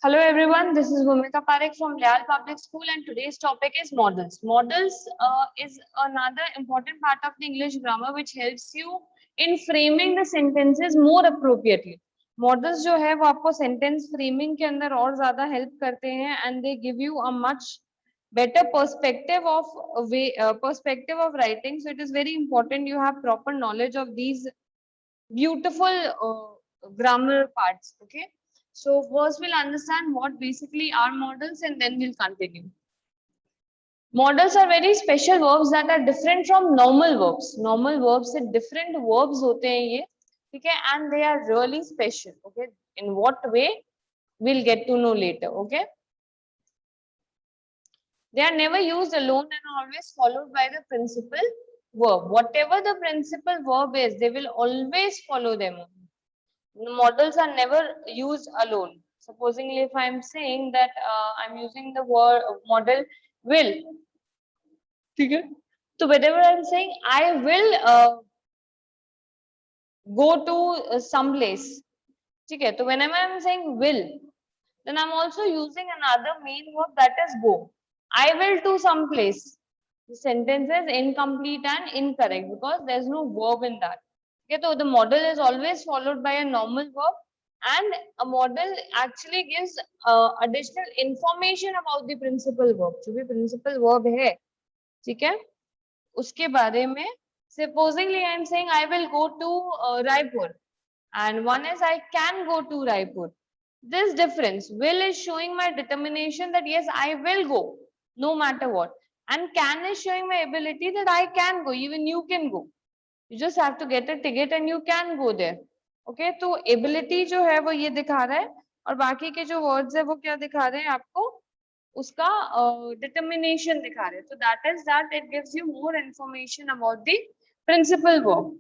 Hello everyone, this is Bhumika Parekh from Leal Public School and today's topic is models. Models is another important part of the English grammar which helps you in framing the sentences more appropriately. Models जो है वो आपको sentence framing के अंदर और ज़्यादा help करते हैं and they give you a much better perspective of writing. So it is very important you have proper knowledge of these beautiful grammar parts. Okay. So first we'll understand what basically are models and then we'll continue. Models are very special verbs that are different from normal verbs. Normal verbs से different verbs होते हैं ये, ठीक है? And they are really special. Okay. In what way? We'll get to know later. Okay. They are never used alone and always followed by the principal verb. Whatever the principal verb is, they will always follow them. Models are never used alone. Supposingly, if I'm saying that I'm using the word model will, okay? So whenever I'm saying I will go to some place, okay? So whenever I'm saying will, then I'm also using another main verb that is go. I will to some place. The sentence is incomplete and incorrect because there's no verb in that. Okay, so the model is always followed by a normal verb and a model actually gives additional information about the principal verb. जो भी principal verb है, ठीक है? उसके बारे में supposingly I am saying I will go to Raipur and one is I can go to Raipur. This difference, will is showing my determination that yes, I will go no matter what, and can is showing my ability that I can go, even you can go. You just have to get a ticket and you can go there. Okay, तो ability जो है वो ये दिखा रहा है और बाकी के जो words है वो क्या दिखा रहे हैं आपको, उसका determination दिखा रहे हैं. So that is that it gives you more information about the principal verb.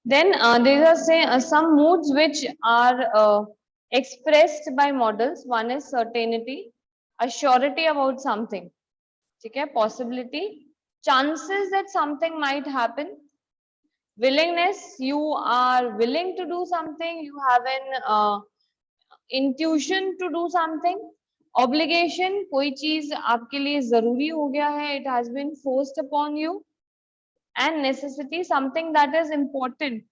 Then there are some moods which are expressed by models. One is certainty, a surety about something, okay? Possibility, chances that something might happen, willingness, you are willing to do something, you have an intuition to do something, obligation, कोई चीज आपके लिए जरूरी हो गया है, it has been forced upon you, and necessity, something that is important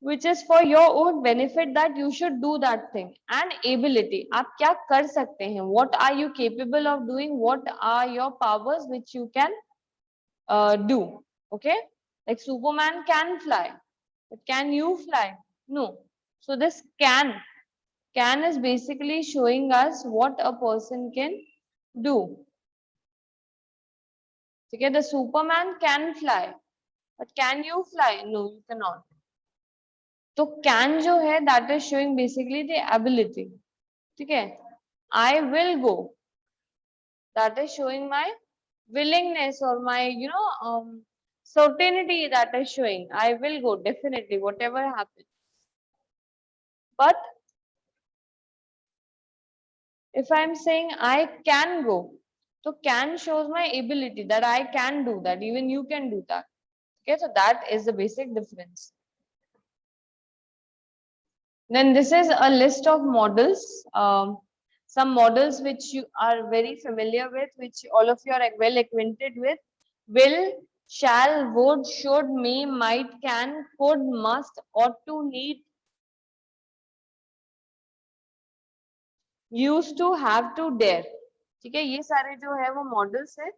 which is for your own benefit that you should do that thing, and ability, आप क्या कर सकते हैं, what are you capable of doing, what are your powers which you can do. Okay, like Superman can fly, but can you fly? No. So this can is basically showing us what a person can do. Okay, the Superman can fly, but can you fly? No, you cannot. तो can जो है that is showing basically the ability. ठीक है, I will go, that is showing my willingness or my certainty, that is showing I will go definitely whatever happens. But if I'm saying I can go, so can shows my ability that I can do that, even you can do that. Okay, so that is the basic difference. Then this is a list of models. Some models which you are very familiar with, which all of you are well acquainted with. Will, shall, would, should, may, might, can, could, must, ought to, need, used to, have to, dare. ठीक है, ये सारे जो है वो models है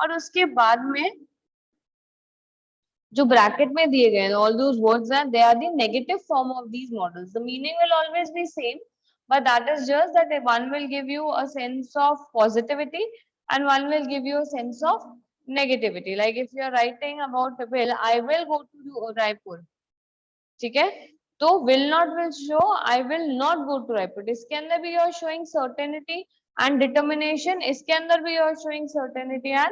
और उसके बाद में जो ब्रैकेट में दिए गए हैं, all those words are, they are the negative form of these models. The meaning will always be same, but that is just that one will give you a sense of positivity and one will give you a sense of negativity. Like if you are writing about will, I will go to Raipur, ठीक है, तो will not will show I will not go to Raipur. इसके अंदर भी you are showing certainty and determination, इसके अंदर भी you are showing certainty and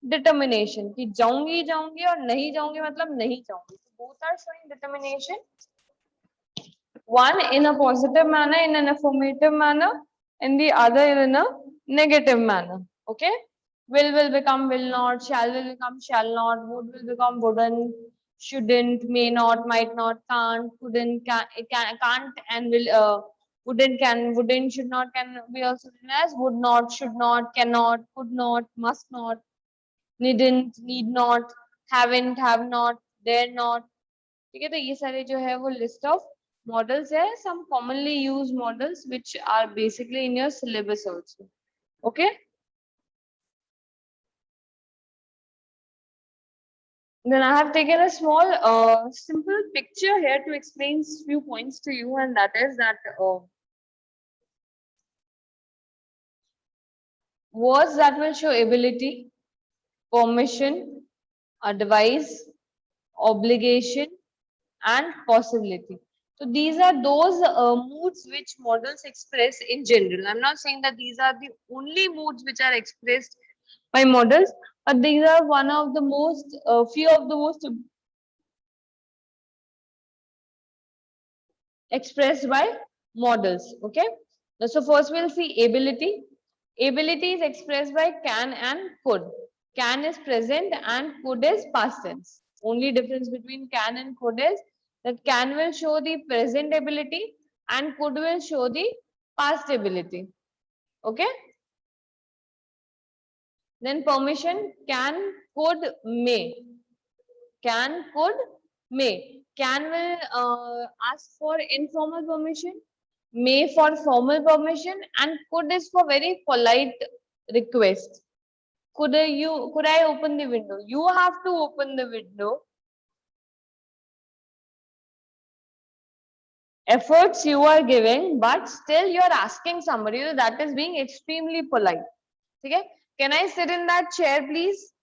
determination कि जाऊंगी जाऊंगी और नहीं जाऊंगी मतलब नहीं जाऊंगी. Both are showing determination, one in a positive manner, in an affirmative manner, and the other in a negative manner. Okay, will become will not, shall will become shall not, would will become wouldn't, shouldn't, may not, might not, can't, couldn't, can't and will Wouldn't, can, wouldn't, should not, can be also written as would not, should not, cannot, could not, must not, needn't, need not, haven't, have not, dare not. ठीक है, तो ये सारे जो है वो list of models है, some commonly used models which are basically in your syllabus also. Okay. Then I have taken a small simple picture here to explain few points to you, and that is that words that will show ability, permission, advice, obligation, and possibility. So these are those moods which models express in general. I'm not saying that these are the only moods which are expressed by models, but these are one of the most, few of the most expressed by models. Okay. So first we'll see ability. Ability is expressed by can and could. Can is present and could is past tense. Only difference between can and could is that can will show the present ability and could will show the past ability. Okay. Then permission, can, could, may. Can, could, may. Can will ask for informal permission, may for formal permission, and could is for very polite request. Could I open the window? You have to open the window. Efforts you are giving, but still you are asking somebody, that is being extremely polite. Okay? Can I sit in that chair, please?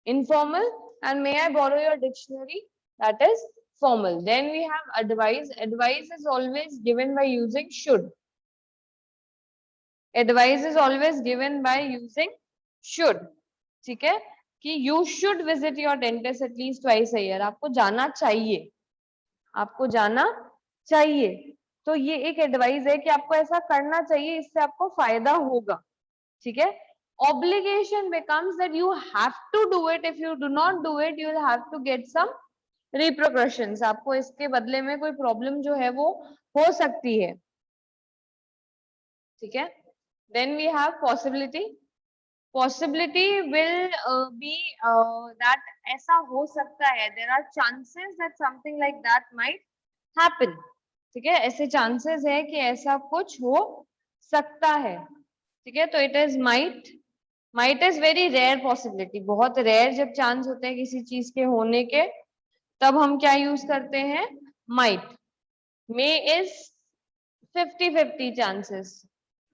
Informal. And may I borrow your dictionary? That is formal. Then we have advice. Advice is always given by using should. Advice is always given by using should. ठीक है कि you should visit your dentist at least twice a year. आपको जाना चाहिए, आपको जाना चाहिए. तो ये एक एडवाइस है कि आपको ऐसा करना चाहिए, इससे आपको फायदा होगा. ठीक है. Obligation becomes that you have to do it. If you do not do it, you will have to get some repercussions. आपको इसके बदले में कोई प्रॉब्लम जो है वो हो सकती है. ठीक है. Then we have possibility. Possibility will be that ऐसा हो सकता है. There are chances that something like that might happen. ठीक है, ऐसे chances है कि ऐसा कुछ हो सकता है. ठीक है, तो it is might. Might is very rare possibility. बहुत rare जब chance होते हैं किसी चीज के होने के, तब हम क्या यूज करते हैं? Might. May is 50-50 chances.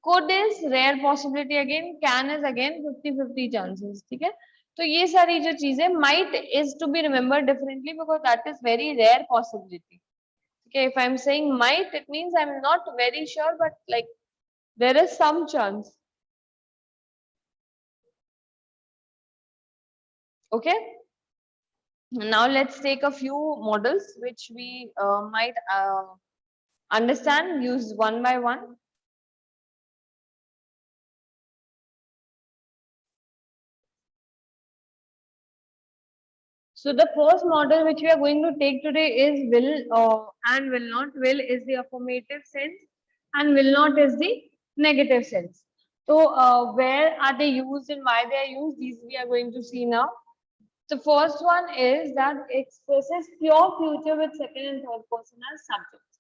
Could is rare possibility again. Can is again 50-50 chances. ठीक है, तो ये सारी जो चीजें might is to be remembered differently because that is very rare possibility. Okay, if I'm saying might, it means I'm not very sure, but like there is some chance. Okay. Now let's take a few models which we might understand, use one by one. So the first model which we are going to take today is will and will not. Will is the affirmative sense and will not is the negative sense. So where are they used and why they are used? These we are going to see now. The first one is that expresses pure future with second and third person as subjects.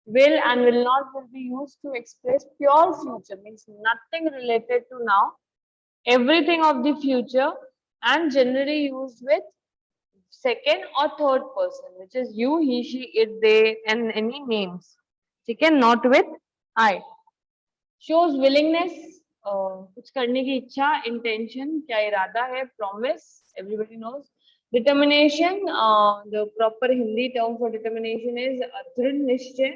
Will and will not will be used to express pure future, means nothing related to now, everything of the future, and generally used with second or third person, which is you, he, she, it, they, and any names. ठीक है, not with I. Shows willingness, कुछ करने की इच्छा, intention, क्या इरादा है, promise, everybody knows. Determination, the proper Hindi term for determination is दृढ़ निश्चय,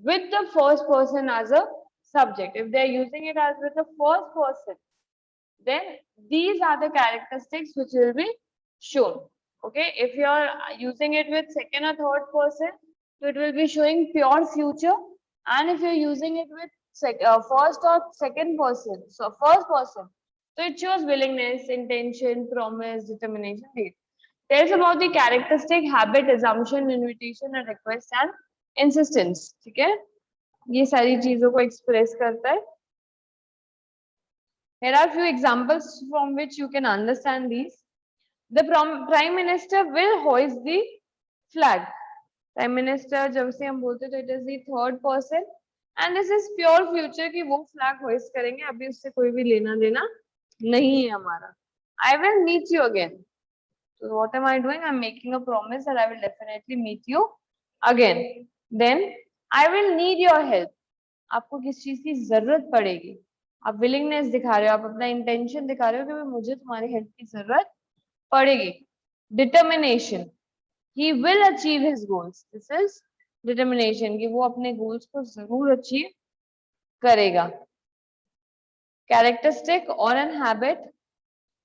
with the first person as a subject. If they are using it as with the first person, then these are the characteristics which will be shown. Okay, if you are using it with second or third person, so it will be showing pure future, and if you are using it with first or second person, so first person, so it shows willingness, intention, promise, determination. Tells about the characteristic, habit, assumption, invitation, and request, and insistence. Okay. ये सारी चीजों को express करता है. Here are few examples from which you can understand these. The prime minister will hoist the flag. Prime minister जब से हम बोलते हैं तो it is the third person and this is pure future कि वो flag hoist करेंगे. अभी उससे कोई भी लेना देना नहीं है हमारा. I will meet you again. So what am I doing? I'm making a promise that I will definitely meet you again. Then I will need your help. आपको किस चीज की जरूरत पड़ेगी. आप विलिंगनेस दिखा रहे हो, आप अपना इंटेंशन दिखा रहे हो कि मुझे तुम्हारी हेल्प की जरूरत पड़ेगी. Determination, he will achieve his goals. This is determination कि वो अपने goals को जरूर अचीव करेगा. Characteristic or an habit,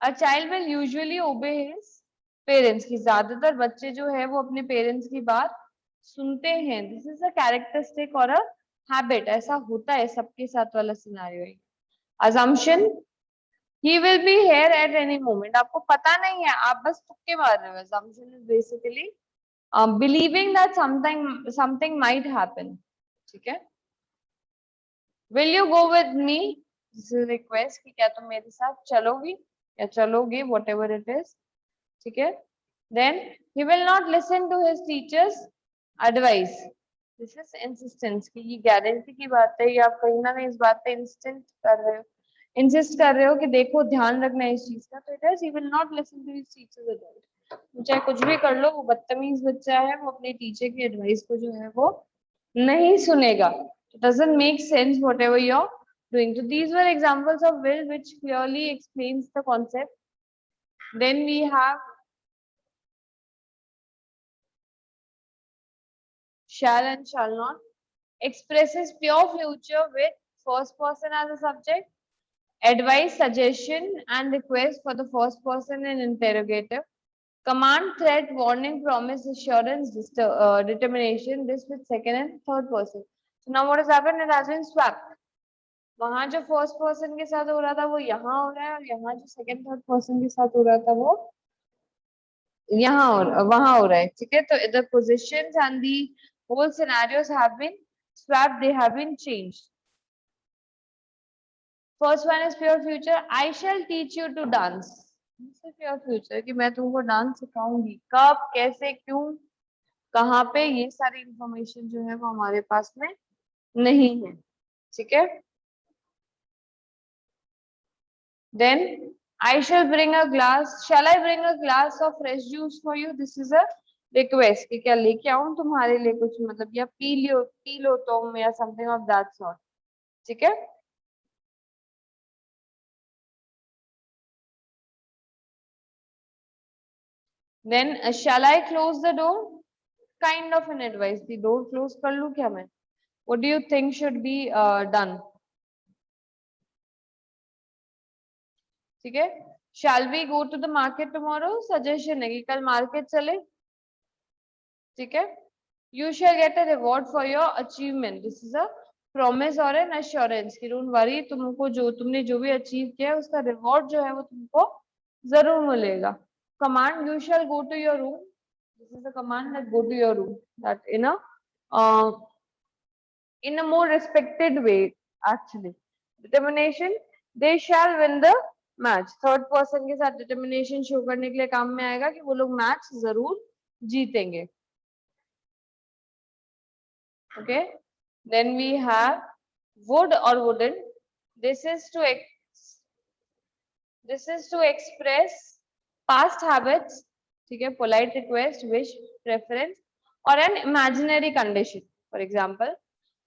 a child will usually obey his parents. कि ज्यादातर बच्चे जो है वो अपने पेरेंट्स की बात सुनते हैं. This is a characteristic or a habit. ऐसा होता है सबके साथ वाला सिनेरियो है. Assumption, he will be here at any moment. आपको पता नहीं है, आप बस तुक्के मार रहे हो. Assumption is basically believing that something might happen. ठीक है. Will you go with me? This is a request कि क्या तुम मेरे साथ चलोगी या चलोगे, whatever it is. ठीक है. Then he will not listen to his teachers' advice. This is insistence कि ये गारंटी की बात है या आप कहीं ना कहीं इस बात पे इंसिस्ट कर रहे हो कि देखो ध्यान रखना है इस चीज का. तो it is he will not listen to his teachers' advice. चाहे कुछ भी कर लो, वो बदतमीज बच्चा है, वो अपने टीचर की एडवाइस को जो है वो नहीं सुनेगा. Doesn't make sense whatever you're doing. So these were examples of will which clearly explains the concept. Then we have shall and shall not. Expresses pure future with first person as a subject. Advice, suggestion and request for the first person in interrogative. Command, threat, warning, promise, assurance, determination. This with second and third person. So now what has happened? It has been swapped. वहां जो first person के साथ हो रहा था वो यहाँ हो रहा है और यहाँ जो सेकंड थर्ड पर्सन के साथ हो रहा था वो यहाँ वहां हो रहा है. ठीक है. तो the positions and the whole scenarios have been swapped. They have been changed. First one is pure future. I shall teach you to dance. This is pure future कि मैं तुमको डांस सिखाऊंगी. कब, कैसे, क्यों, कहाँ पे, ये सारी इंफॉर्मेशन जो है वो हमारे पास में नहीं है. ठीक है. Then I shall bring a glass. Shall I bring a glass of fresh juice for you? This is a request कि क्या लेके आऊं तुम्हारे लिए कुछ, मतलब या पी लो तुम या something of that sort. ठीक है. Then shall I close the door? Kind of an advice. The door close कर लूं क्या मैं? What do you think should be done? ठीक है. Shall we go to the market tomorrow? Suggestion है कि कल मार्केट चले. ठीक है. You shall get a reward for your achievement. This is a promise or an assurance कि don't worry, तुमको तुमने जो भी अचीव किया है उसका रिवॉर्ड जो है वो तुमको जरूर मिलेगा. Command, you shall go to your room. This is a command that go to your room. That in a more respected way actually. Determination, they shall win the match. Third person के साथ determination show करने के लिए काम में आएगा कि वो लोग मैच जरूर जीतेंगे. Okay. Then we have would or wouldn't. This is to express past habits. ठीक है. Polite request, wish, preference or an imaginary condition. For example,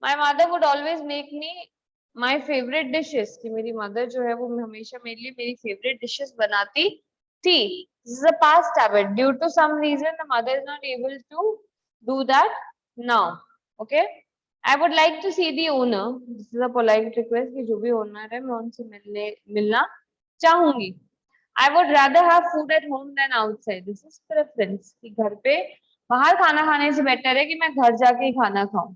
my mother would always make me my favorite dishes. कि मेरी mother जो है वो हमेशा मेरे लिए मेरी favorite dishes बनाती थी. This is a past habit. Due to some reason, the mother is not able to do that now. Okay. I would like to see the owner. This is a polite request कि जो भी owner है मैं उनसे मिलना चाहूंगी. I would rather have food at home than outside. This is preference कि घर पे बाहर खाना खाने से बेटर है कि मैं घर जाके ही खाना खाऊं.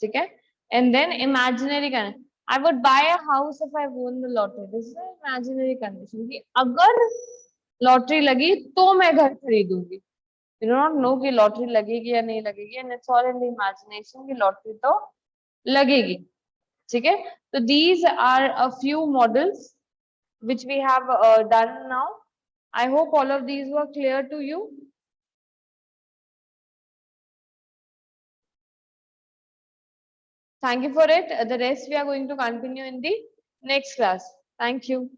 ठीक है. And then imaginary condition. I would buy a house if I won the lottery. This is an imaginary condition कि अगर लॉटरी लगी तो मैं घर खरीदूंगी. You do not know कि लॉटरी लगेगी या नहीं लगेगी and it's all in the imagination कि लॉटरी तो लगेगी, ठीक है। तो these are a few models which we have done now. I hope all of these were clear to you. Thank you for it. The rest we are going to continue in the next class. Thank you.